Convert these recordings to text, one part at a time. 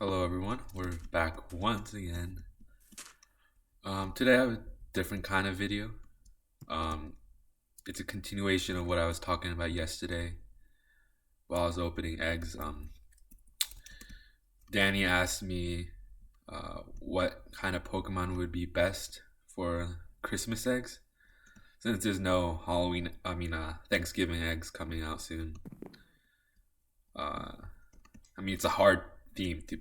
Hello everyone, we're back once again. Today I have a different kind of video. Um, it's a continuation of what I was talking about yesterday while I was opening eggs. Danny asked me what kind of Pokemon would be best for Christmas eggs, since there's no Thanksgiving eggs coming out soon. Uh, it's a hard theme to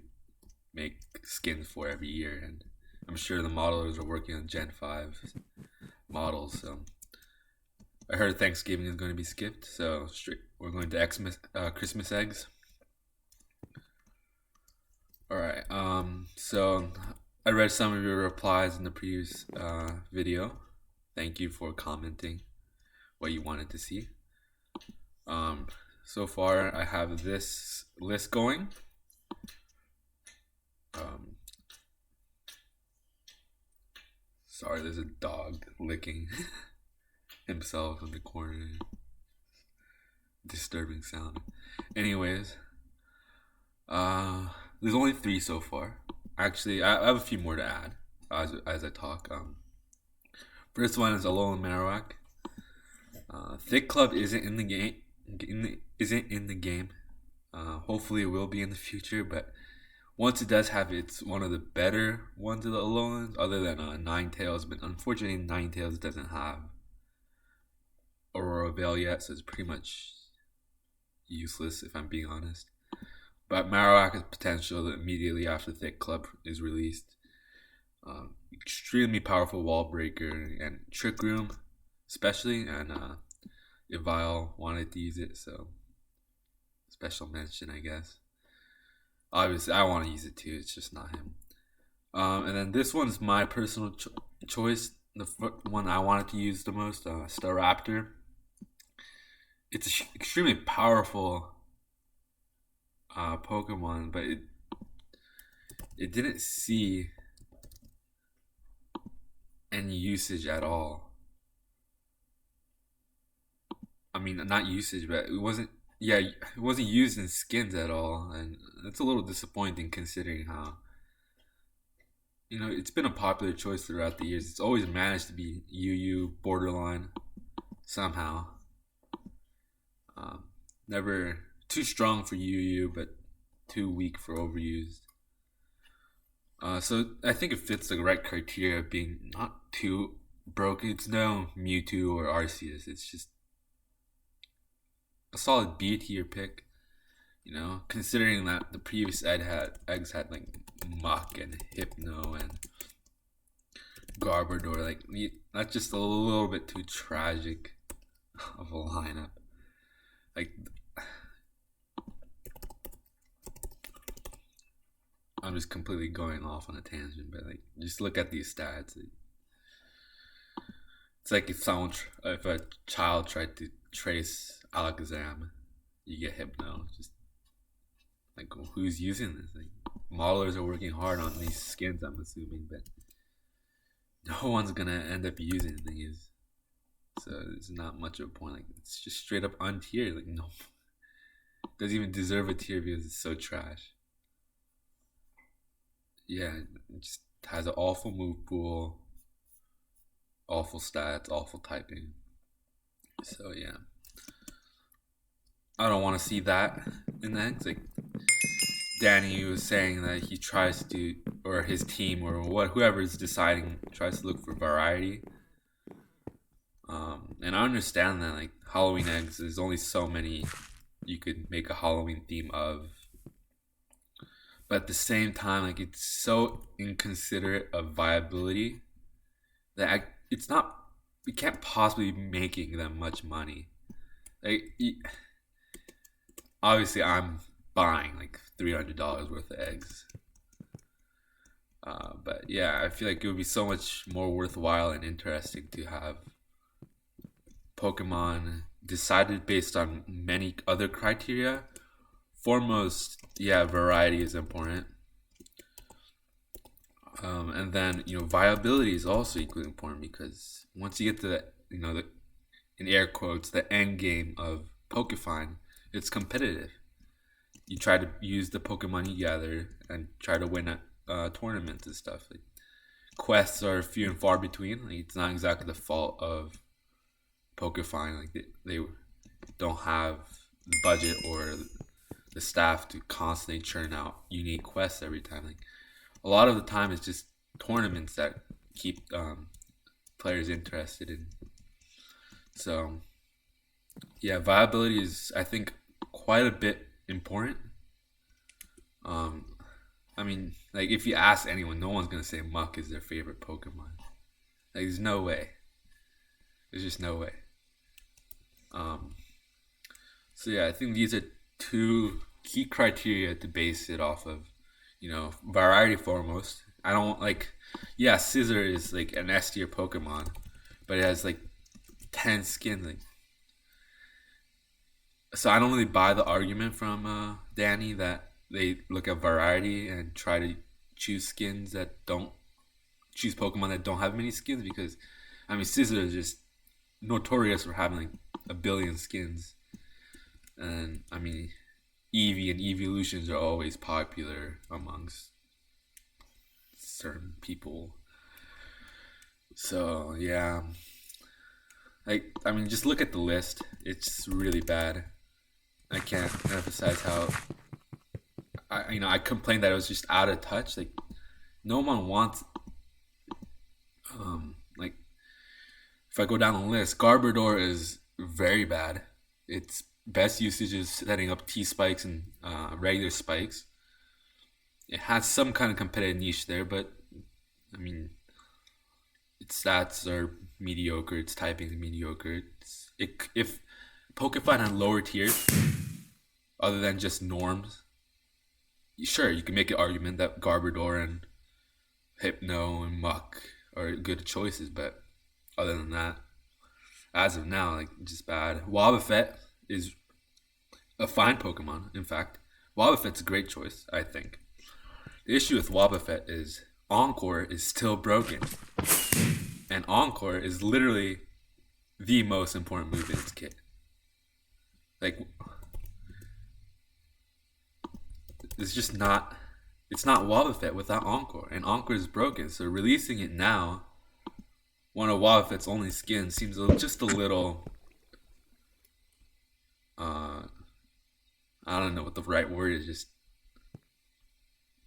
make skins for every year, and I'm sure the modelers are working on Gen 5 models. So I heard Thanksgiving is going to be skipped, so we're going to Christmas eggs. All right. So I read some of your replies in the previous video. Thank you for commenting what you wanted to see. So far I have this list going. Sorry, there's a dog licking himself in the corner. Disturbing sound. Anyways, there's only 3 so far. Actually, I have a few more to add as I talk. First one is Alolan Marowak. Thick Club isn't in the game. Isn't in the game. Hopefully, it will be in the future, but once it does have, it's one of the better ones of the Alolans, other than Ninetales. But unfortunately, Ninetales doesn't have Aurora Veil yet, so it's pretty much useless if I'm being honest. But Marowak has potential immediately after Thick Club is released. Extremely powerful wall breaker and Trick Room, especially, and Evile wanted to use it, so special mention, I guess. Obviously, I want to use it too. It's just not him. And then this one's my personal choice. The one I wanted to use the most, Raptor. It's an extremely powerful Pokemon, but it didn't see any usage at all. I mean, not usage, but it wasn't. Yeah, it wasn't used in skins at all, and that's a little disappointing considering how it's been a popular choice throughout the years. It's always managed to be UU borderline somehow. Never too strong for UU, but too weak for overused. So I think it fits the right criteria of being not too broken. It's no Mewtwo or Arceus. It's just a solid B tier pick. Considering that the previous eggs had like Muck and Hypno and Garbodor, like that's just a little bit too tragic of a lineup. Like, I'm just completely going off on a tangent, but like, just look at these stats. It's like if a child tried to trace Alakazam, you get Hypno. Just like, who's using this? Like, modelers are working hard on these skins, I'm assuming, but no one's gonna end up using these. So it's not much of a point. Like, it's just straight up untiered. Like, no, doesn't even deserve a tier because it's so trash. Yeah, it just has an awful move pool, awful stats, awful typing. So yeah, I don't want to see that in the end. Like, Danny was saying that he tries to, or his team, or whoever is deciding, tries to look for variety. And I understand that, like, Halloween eggs, there's only so many you could make a Halloween theme of. But at the same time, like, it's so inconsiderate of viability that it's not, we can't possibly be making them much money. Like, obviously, I'm buying like $300 worth of eggs. But yeah, I feel like it would be so much more worthwhile and interesting to have Pokemon decided based on many other criteria. Foremost, yeah, variety is important. And then, viability is also equally important, because once you get to in air quotes, the end game of Pokefine, it's competitive. you try to use the Pokemon you gather and try to win at tournaments and stuff. Like, quests are few and far between. Like, it's not exactly the fault of Pokefine. Like they don't have the budget or the staff to constantly churn out unique quests every time. Like a lot of the time, it's just tournaments that keep players interested in. So yeah, viability is, I think, quite a bit important. Um, I mean, like if you ask anyone, no one's gonna say Muck is their favorite Pokemon. Like, there's no way. There's just no way. Um, so yeah, I think these are two key criteria to base it off of. Variety foremost. I don't like. Yeah, Scissor is like an S tier Pokemon, but it has like 10 skins. Like, so I don't really buy the argument from Danny that they look at variety and try to choose Pokemon that don't have many skins, because I mean Scissor is just notorious for having like a billion skins, and I mean Eevee and evolutions are always popular amongst certain people. So yeah, like I mean, just look at the list. It's really bad. I can't emphasize how I complained that it was just out of touch. Like no one wants like if I go down the list, Garbodor is very bad. Its best usage is setting up T spikes and regular spikes. It has some kind of competitive niche there, but I mean, its stats are mediocre. Its typing is mediocre. If Pokemon had lower tiers, other than just norms, sure, you can make an argument that Garbodor and Hypno and Muck are good choices, but other than that, as of now, like just bad. Wobbuffet is a fine Pokemon. In fact, Wobbuffet's a great choice, I think. The issue with Wobbuffet is Encore is still broken, and Encore is literally the most important move in its kit. Like, it's just not. It's not Wobbuffet without Encore, and Encore is broken. So releasing it now, one of Wobbuffet's only skins, seems just a little. I don't know what the right word is. Just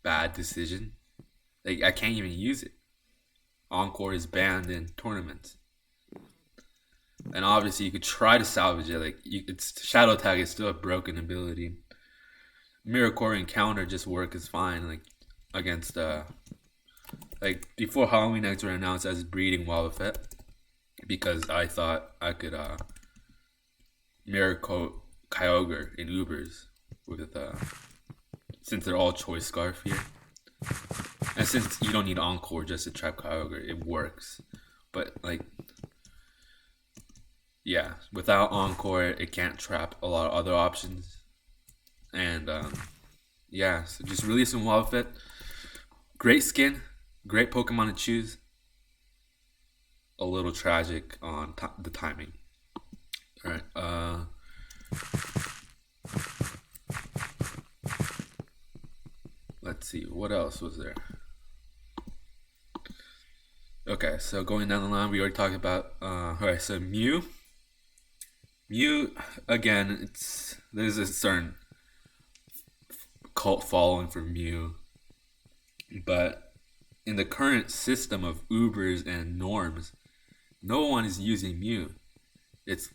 bad decision. Like I can't even use it. Encore is banned in tournaments, and obviously you could try to salvage it. Like it's Shadow Tag is still a broken ability. Miracore and Counter just work as fine. Like against like before Halloween eggs were announced as breeding Wobbuffet, because I thought I could Miracle Kyogre in Ubers with since they're all choice scarf here. And since you don't need Encore just to trap Kyogre, it works. But like, yeah, without Encore, it can't trap a lot of other options. And yeah, so just releasing Wobbuffet. Great skin, great Pokemon to choose. A little tragic on the timing. All right. Let's see, what else was there? Okay, so going down the line, we already talked about. Alright, so Mew. Mew, again, there's a certain cult following for Mew, but in the current system of Ubers and norms, no one is using Mew. It's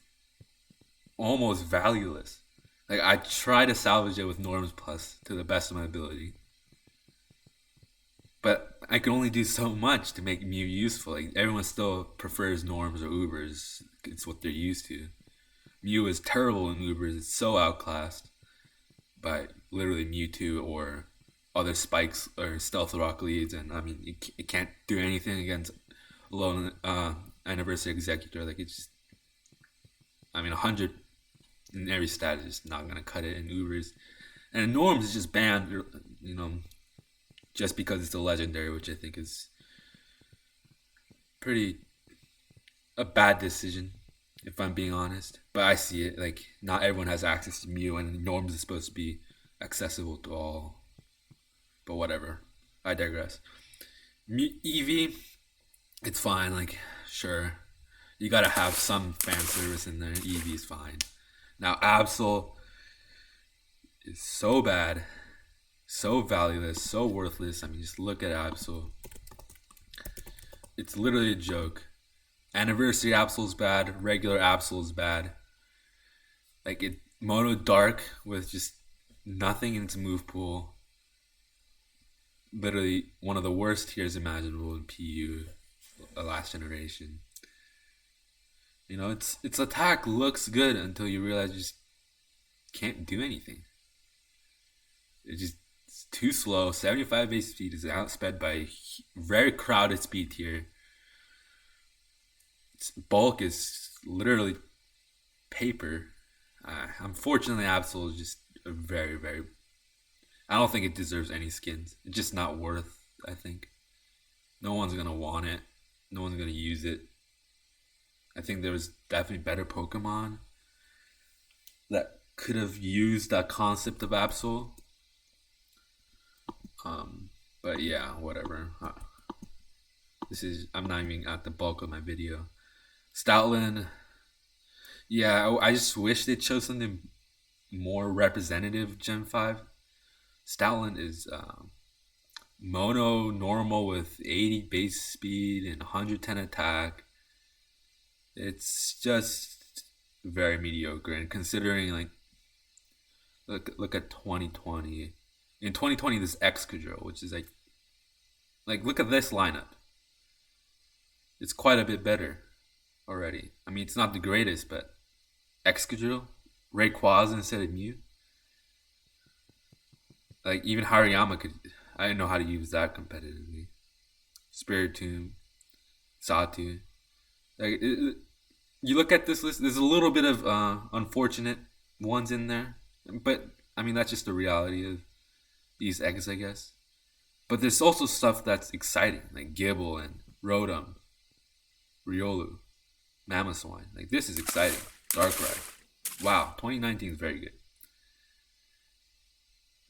almost valueless. Like I try to salvage it with norms plus to the best of my ability, but I can only do so much to make Mew useful. Like everyone still prefers norms or Ubers. It's what they're used to. Mew is terrible in Ubers. It's so outclassed by literally Mewtwo or other spikes or stealth rock leads, and I mean it can't do anything against Lone Anniversary Executor. Like it's just, I mean 100 in every stat is just not gonna cut it in Ubers, and in norms is just banned. Just because it's a legendary, which I think is pretty a bad decision, if I'm being honest. But I see it. Like not everyone has access to Mew, and norms is supposed to be accessible to all. But whatever. I digress. Eevee, it's fine. Like, sure. You gotta have some fan service in there. Eevee is fine. Now, Absol is so bad. So valueless. So worthless. I mean, just look at Absol. It's literally a joke. Anniversary Absol is bad. Regular Absol is bad. Like, it mono dark with just nothing in its move pool. Literally one of the worst tiers imaginable in PU, last generation. You know, its attack looks good until you realize you just can't do anything. It's too slow. 75 base speed is outsped by very crowded speed tier. Its bulk is literally paper. Unfortunately, Absol is just a very, very... I don't think it deserves any skins. It's just not worth, I think. No one's going to want it. No one's going to use it. I think there was definitely better Pokemon that could have used that concept of Absol. But yeah, whatever. I'm not even at the bulk of my video. Stoutland. Yeah, I just wish they chose something more representative Gen 5. Stoutland is mono normal with 80 base speed and 110 attack. It's just very mediocre. And considering, like, look at 2020. In 2020, this Excadrill, which is like look at this lineup. It's quite a bit better already. I mean, it's not the greatest, but Excadrill, Rayquaza instead of Mew. Like, even Hariyama I didn't know how to use that competitively. Spiritomb, Satu. Like, you look at this list, there's a little bit of unfortunate ones in there. But, I mean, that's just the reality of these eggs, I guess. But there's also stuff that's exciting, like Gibble and Rotom, Riolu, Mamoswine. Like, this is exciting. Darkrai. Wow, 2019 is very good.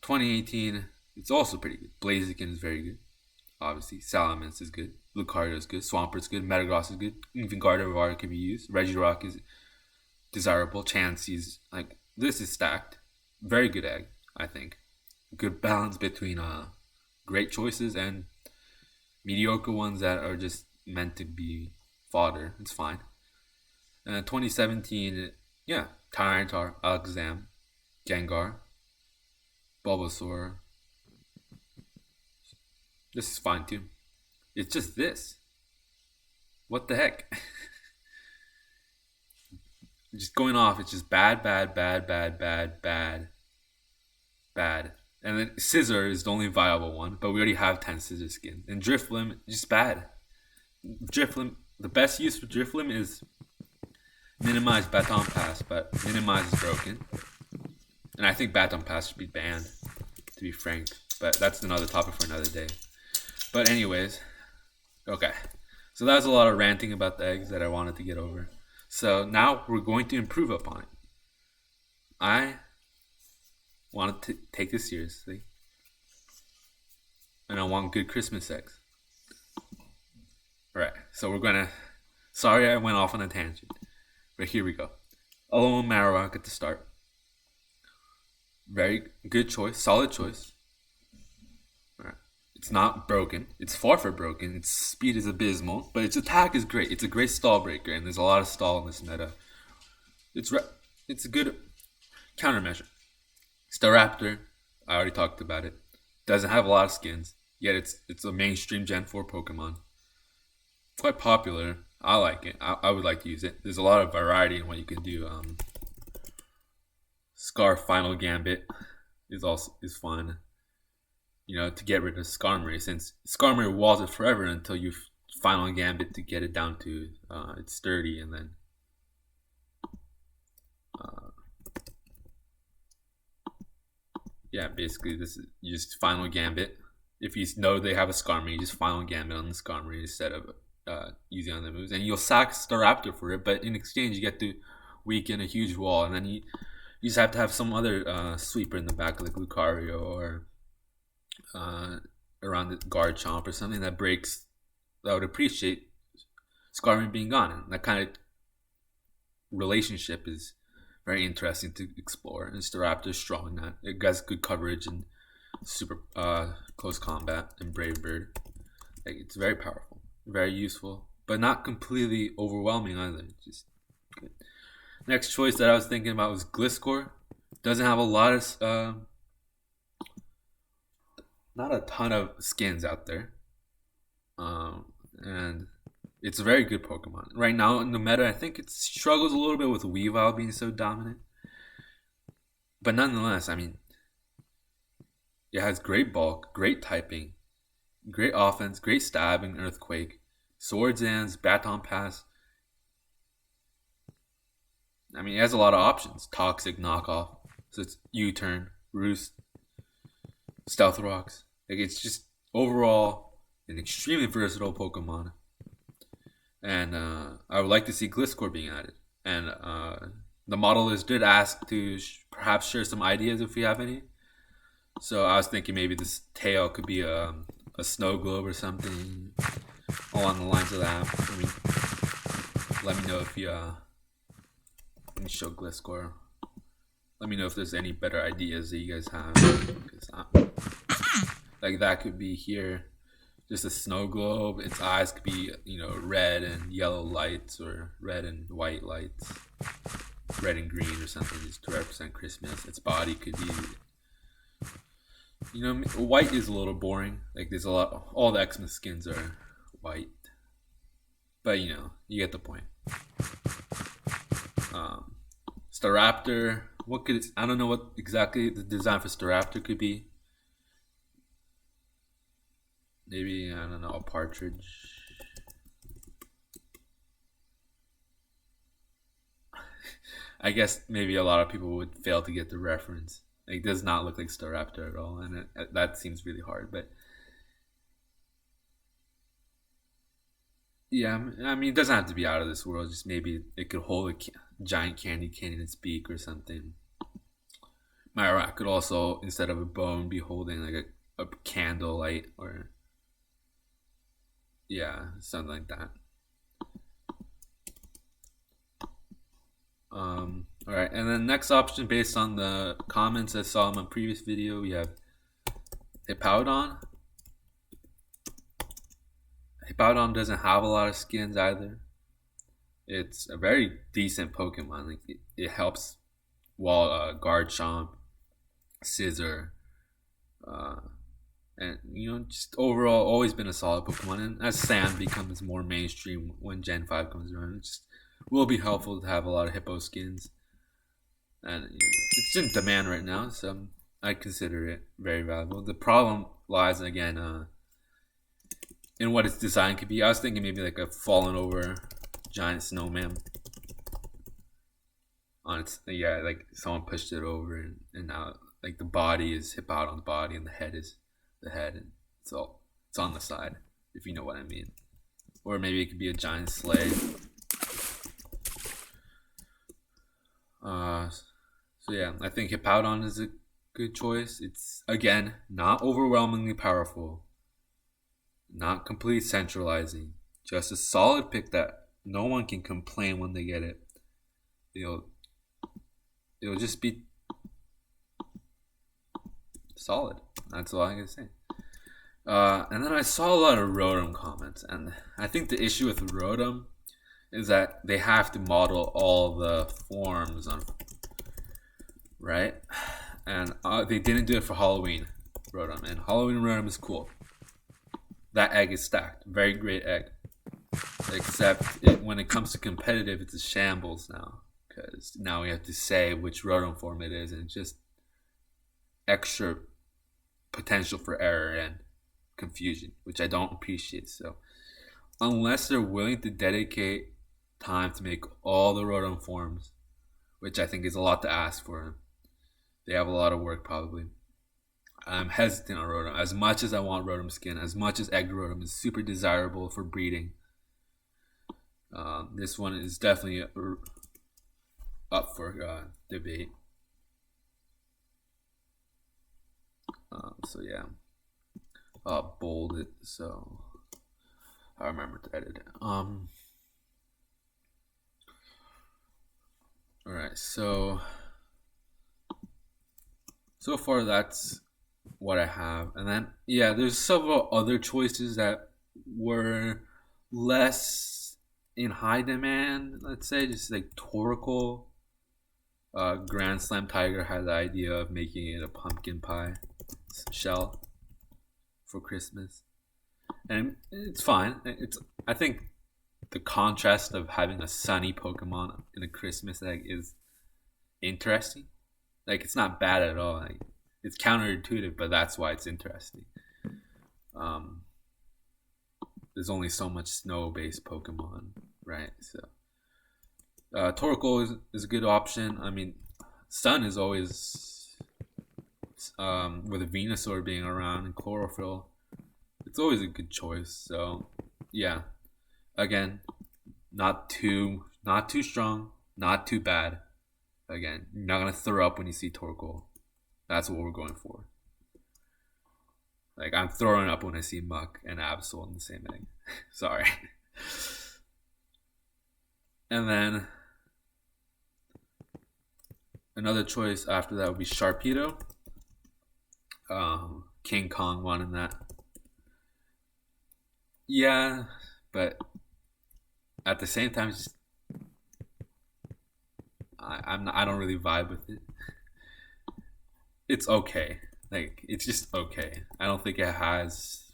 2018, it's also pretty good. Blaziken is very good. Obviously, Salamence is good. Lucario is good. Swampert's good. Metagross is good. Even Gardevoir can be used. Regirock is desirable. Chansey's, like, this is stacked. Very good egg, I think. Good balance between great choices and mediocre ones that are just meant to be fodder. It's fine. 2017, yeah, Tyranitar, Alakazam, Gengar, Bulbasaur. This is fine too. It's just this. What the heck? Just going off, it's just bad. And then Scizor is the only viable one, but we already have 10 Scizor skins. And Drifblim, just bad. Drifblim, the best use for Drifblim is minimize Baton Pass, but minimize is broken. And I think Baton Pass should be banned, to be frank. But that's another topic for another day. But anyways, okay. So that was a lot of ranting about the eggs that I wanted to get over. So now we're going to improve upon it. I want to take this seriously. And I want good Christmas eggs. Alright, so we're gonna... Sorry I went off on a tangent. But here we go. Alolan Marowak at the start. Very good choice. Solid choice. Alright. It's not broken. It's far from broken. Its speed is abysmal. But its attack is great. It's a great stall breaker. And there's a lot of stall in this meta. It's a good countermeasure. Staraptor. I already talked about it. Doesn't have a lot of skins. Yet it's a mainstream Gen 4 Pokemon. Quite popular. I like it. I would like to use it. There's a lot of variety in what you can do. Scarf Final Gambit is fun. You know, to get rid of Skarmory, since Skarmory walls it forever until you Final Gambit to get it down to it's sturdy, and then yeah, basically this is you just Final Gambit. If you know they have a Skarmory, you just Final Gambit on the Skarmory instead of using on the moves, and you'll sack Staraptor for it. But in exchange, you get to weaken a huge wall, and then you You just have to have some other sweeper in the back, like Lucario or uh, around the guard chomp or something that breaks. That would appreciate Scarman being gone. And that kind of relationship is very interesting to explore. And Staraptor is strong in that. It has good coverage and super close combat and Brave Bird. Like, it's very powerful, very useful, but not completely overwhelming either. Just good. Next choice that I was thinking about was Gliscor. Doesn't have a lot of not a ton of skins out there, and it's a very good Pokemon right now in the meta. I think it struggles a little bit with Weavile being so dominant, but nonetheless, I mean, it has great bulk, great typing, great offense, great stabbing, Earthquake, Swords Dance, Baton Pass. I mean, it has a lot of options. Toxic, Knockoff, so it's U-Turn, Roost, Stealth Rocks. Like, it's just overall an extremely versatile Pokemon. And I would like to see Gliscor being added. And the modelers did ask to perhaps share some ideas if we have any. So I was thinking maybe this tail could be a snow globe or something along the lines of that. I mean, let me know if you let me show Gliscor. Let me know if there's any better ideas that you guys have. Like, that could be here, just a snow globe. Its eyes could be, red and yellow lights, or red and white lights, red and green or something, just to represent Christmas. Its body could be, white is a little boring. Like, there's a lot. All the Xmas skins are white, but you get the point. Staraptor. I don't know what exactly the design for Staraptor could be. Maybe, I don't know, a partridge. I guess maybe a lot of people would fail to get the reference. Like, it does not look like Staraptor at all, and that seems really hard. But yeah, I mean, it doesn't have to be out of this world. Just maybe it could hold a giant candy cane in its beak or something. Myra could also, instead of a bone, be holding like a candle light, or something like that. All right, and then next option, based on the comments I saw in my previous video, we have Hippowdon. Hippowdon doesn't have a lot of skins either. It's a very decent Pokemon. Like, it helps while Garchomp, Scissor, and just overall always been a solid Pokemon. And as Sand becomes more mainstream when Gen 5 comes around, it just will be helpful to have a lot of Hippo skins. And it's in demand right now, so I consider it very valuable. The problem lies again in what its design could be. I was thinking maybe like a fallen over giant snowman on its, like someone pushed it over, and now like the body is Hippowdon's body and the head is the head, and it's on the side, if you know what I mean. Or maybe it could be a giant sleigh. So yeah, I think Hippowdon is a good choice. It's, again, not overwhelmingly powerful, not completely centralizing, just a solid pick that no one can complain when they get it. It'll just be solid. That's all I can say. And then I saw a lot of Rotom comments, and I think the issue with Rotom is that they have to model all the forms on, right? And they didn't do it for Halloween Rotom, and Halloween Rotom is cool. That egg is stacked, very great egg. Except when it comes to competitive, it's a shambles now, because now we have to say which Rotom form it is, and it's just extra potential for error and confusion, which I don't appreciate. So unless they're willing to dedicate time to make all the Rotom forms, which I think is a lot to ask for them, they have a lot of work probably. I'm hesitant on Rotom. As much as I want Rotom skin, as much as Egg Rotom is super desirable for breeding, this one is definitely up for debate. So yeah, bold it so I remember to edit it. All right, so far that's what I have, and then yeah, there's several other choices that were less in high demand. Let's say just like Torkoal. Grand Slam Tiger had the idea of making it a pumpkin pie shell for Christmas, and it's fine. I think the contrast of having a sunny Pokemon in a Christmas egg is interesting. Like it's not bad at all. Like it's counterintuitive, but that's why it's interesting. Um, there's only so much snow-based Pokemon, right? So Torkoal is a good option. I mean, Sun is always with a Venusaur being around and Chlorophyll. It's always a good choice. So yeah, again, not too strong, not too bad. Again, you're not gonna throw up when you see Torkoal. That's what we're going for. Like I'm throwing up when I see Muck and Absol in the same egg. Sorry. And then another choice after that would be Sharpedo. King Kong won in that. Yeah, but at the same time, just, I don't really vibe with it. It's okay. Like it's just okay. I don't think it has.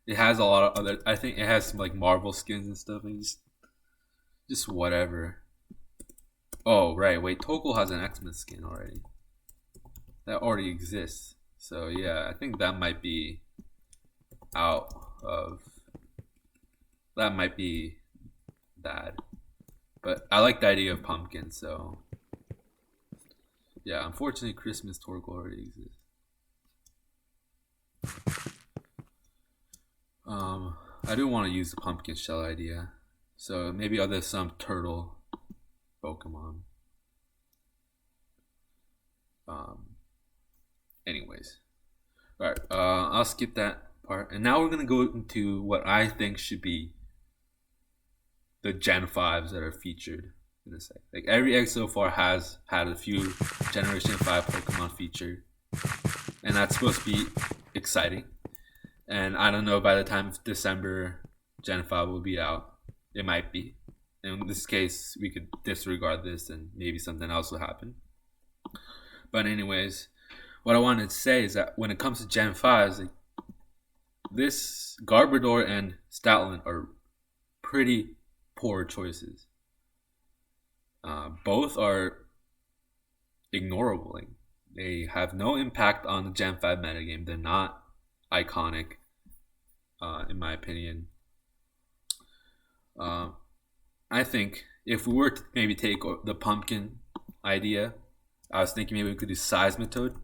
It has a lot of other. I think it has some like Marvel skins and stuff, and just whatever. Oh right, wait. Torkoal has an X-Men skin already. That already exists. So yeah, I think that might be out of. That might be bad, but I like the idea of pumpkin. So yeah, unfortunately, Christmas Torkoal already exists. I do want to use the pumpkin shell idea, so maybe other some turtle Pokemon. Anyways, all right. I'll skip that part, and now we're gonna go into what I think should be the Gen 5s that are featured in this egg. Like every egg so far has had a few Generation 5 Pokemon featured, and that's supposed to be exciting. And I don't know, by the time of December, Gen 5 will be out. It might be. In this case, we could disregard this and maybe something else will happen. But anyways, what I wanted to say is that when it comes to Gen 5s, like, this Garbodor and Stoutland are pretty poor choices. Both are ignorable. Like, they have no impact on the Gen 5 metagame. They're not iconic, in my opinion. I think if we were to maybe take the pumpkin idea, I was thinking maybe we could do Seismitoad.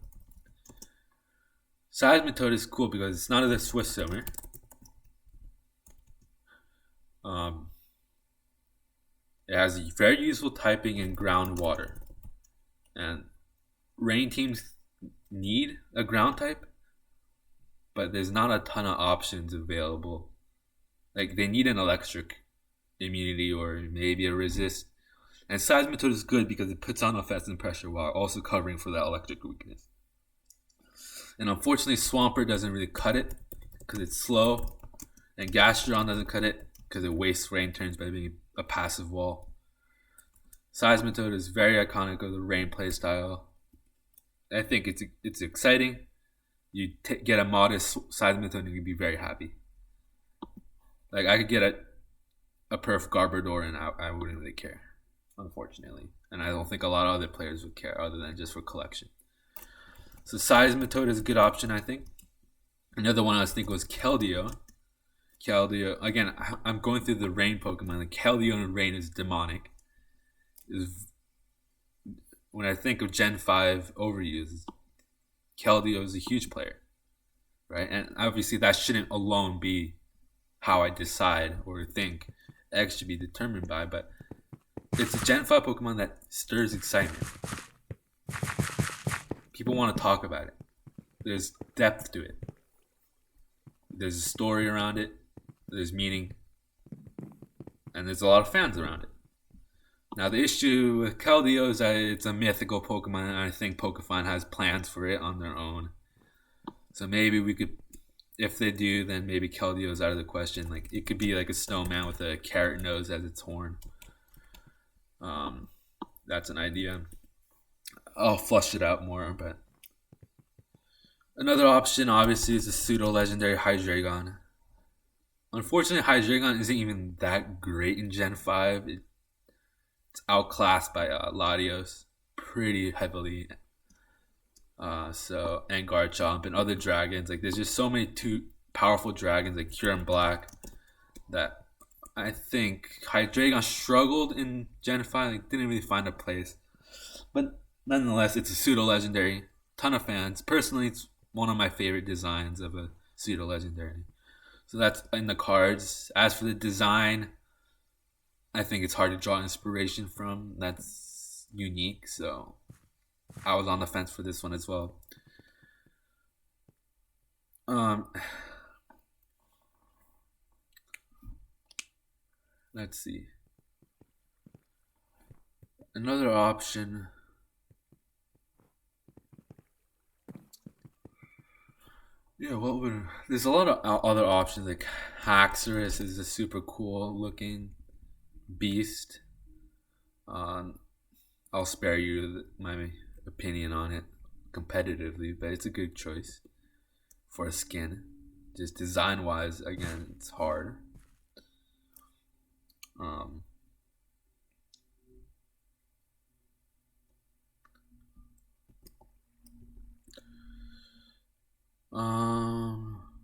Seismitoad is cool because it's not a Swiss Swimmer. It has a very useful typing in groundwater, and rain teams need a ground type, but there's not a ton of options available. Like they need an electric immunity or maybe a resist. And Seismitoad is good because it puts on offense and pressure while also covering for that electric weakness. And unfortunately, Swampert doesn't really cut it because it's slow, and Gastrodon doesn't cut it because it wastes rain turns by being a passive wall. Seismitoad is very iconic of the rain play style. I think it's exciting. You get a modest Seismitoad and you'd be very happy. Like I could get a perf Garbodor and I wouldn't really care, unfortunately. And I don't think a lot of other players would care other than just for collection. So Seismitoad is a good option, I think. Another one I was thinking was Keldeo. Keldeo, again, I'm going through the rain Pokemon. Like Keldeo and rain is demonic. When I think of Gen 5 overuse, Keldeo is a huge player, right? And obviously that shouldn't alone be how I decide or think X should be determined by, but it's a Gen 5 Pokemon that stirs excitement. People want to talk about it. there's depth to it. There's a story around it. There's meaning, and there's a lot of fans around it. Now the issue with Keldeo is that it's a mythical Pokemon, and I think Pokemon has plans for it on their own. So maybe we could, if they do, then maybe Keldeo is out of the question. Like it could be like a snowman with a carrot nose as its horn. That's an idea. I'll flush it out more, but another option obviously is the pseudo legendary Hydreigon. Unfortunately, Hydreigon isn't even that great in Gen 5. It's outclassed by Latios pretty heavily. And Garchomp and other dragons. Like there's just so many too powerful dragons like Cure and Black that I think Hydreigon struggled in Gen 5, like didn't really find a place. But nonetheless, it's a pseudo legendary. Ton of fans. Personally, it's one of my favorite designs of a pseudo legendary. So that's in the cards. As for the design, I think it's hard to draw inspiration from. That's unique, so I was on the fence for this one as well. Let's see. Another option. Yeah, what would? There's a lot of other options. Like Haxorus is a super cool looking beast. I'll spare you my opinion on it competitively, but it's a good choice for a skin. Just design wise, again, it's hard.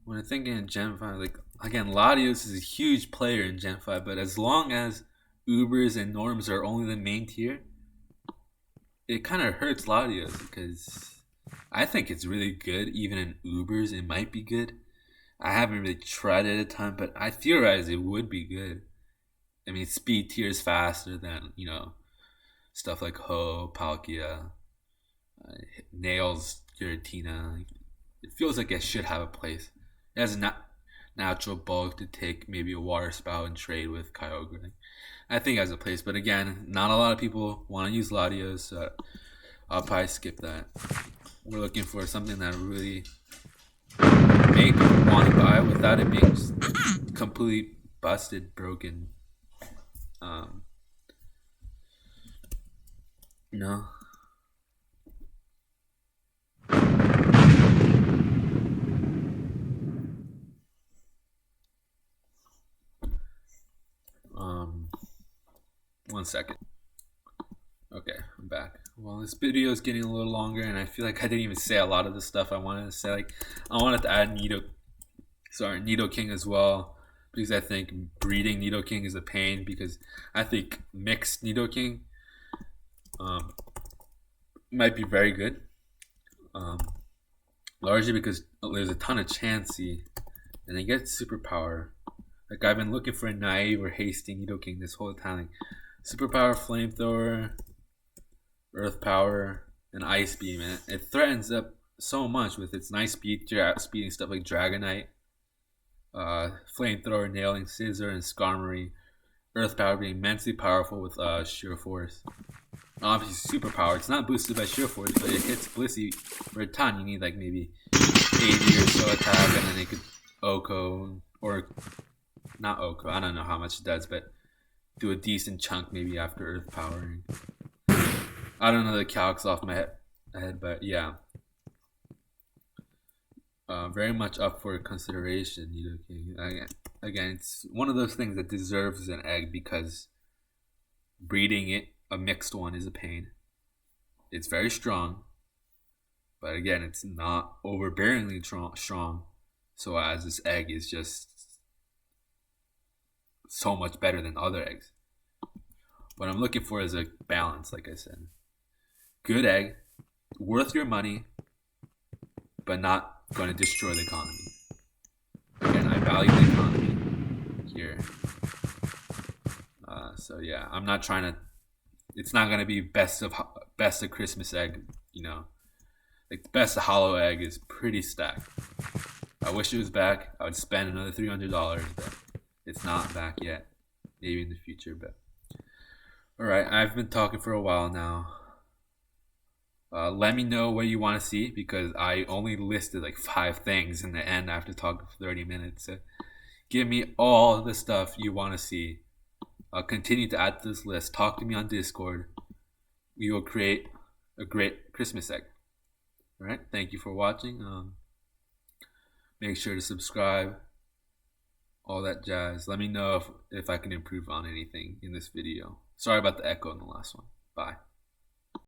When I'm thinking in Gen 5, like again, Latios is a huge player in Gen 5, but as long as Ubers and Norms are only the main tier, it kind of hurts Latios because I think it's really good. Even in Ubers, it might be good. I haven't really tried it a ton, but I theorize it would be good. I mean, speed tier is faster than, stuff like Ho, Palkia, Nails, Giratina. It feels like it should have a place. It has a natural bulk to take maybe a water spout and trade with Kyogre. I think it has a place, but again, not a lot of people want to use Latios, so I'll probably skip that. We're looking for something that really make want to buy without it being completely busted, broken. No. One second. Okay, I'm back. Well, this video is getting a little longer, and I feel like I didn't even say a lot of the stuff I wanted to say. Like, I wanted to add Nidoking as well, because I think breeding Nidoking is a pain. Because I think mixed Nidoking might be very good, largely because there's a ton of Chansey, and they get superpower. Like I've been looking for a naive or hasty Nidoking this whole time. Like, superpower, flamethrower, earth power, and ice beam, and it threatens up so much with its nice speed, outspeeding stuff like Dragonite, flamethrower, nailing scissor, and Skarmory. Earth power being immensely powerful with sheer force. Obviously, superpower. It's not boosted by sheer force, but it hits Blissey for a ton. You need like maybe 80 or so attack, and then it could Oko or not Oko. I don't know how much it does, but do a decent chunk maybe after earth powering. I don't know the calcs off my head, but yeah. Very much up for consideration. Again, it's one of those things that deserves an egg because breeding it, a mixed one, is a pain. It's very strong, but again, it's not overbearingly strong. So as this egg is just so much better than other eggs. What I'm looking for is a balance, like I said. Good egg, worth your money, but not going to destroy the economy. Again, I value the economy here. So yeah, I'm not trying to. It's not going to be best of Christmas egg, Like the best Hollow egg is pretty stacked. I wish it was back. I would spend another $300, but it's not back yet. Maybe in the future, but alright, I've been talking for a while now. Let me know what you want to see because I only listed like 5 things in the end after talking for 30 minutes. So give me all the stuff you want to see. Continue to add to this list. Talk to me on Discord. We will create a great Christmas egg. Alright, thank you for watching. Make sure to subscribe. All that jazz. Let me know if I can improve on anything in this video. Sorry about the echo in the last one. Bye.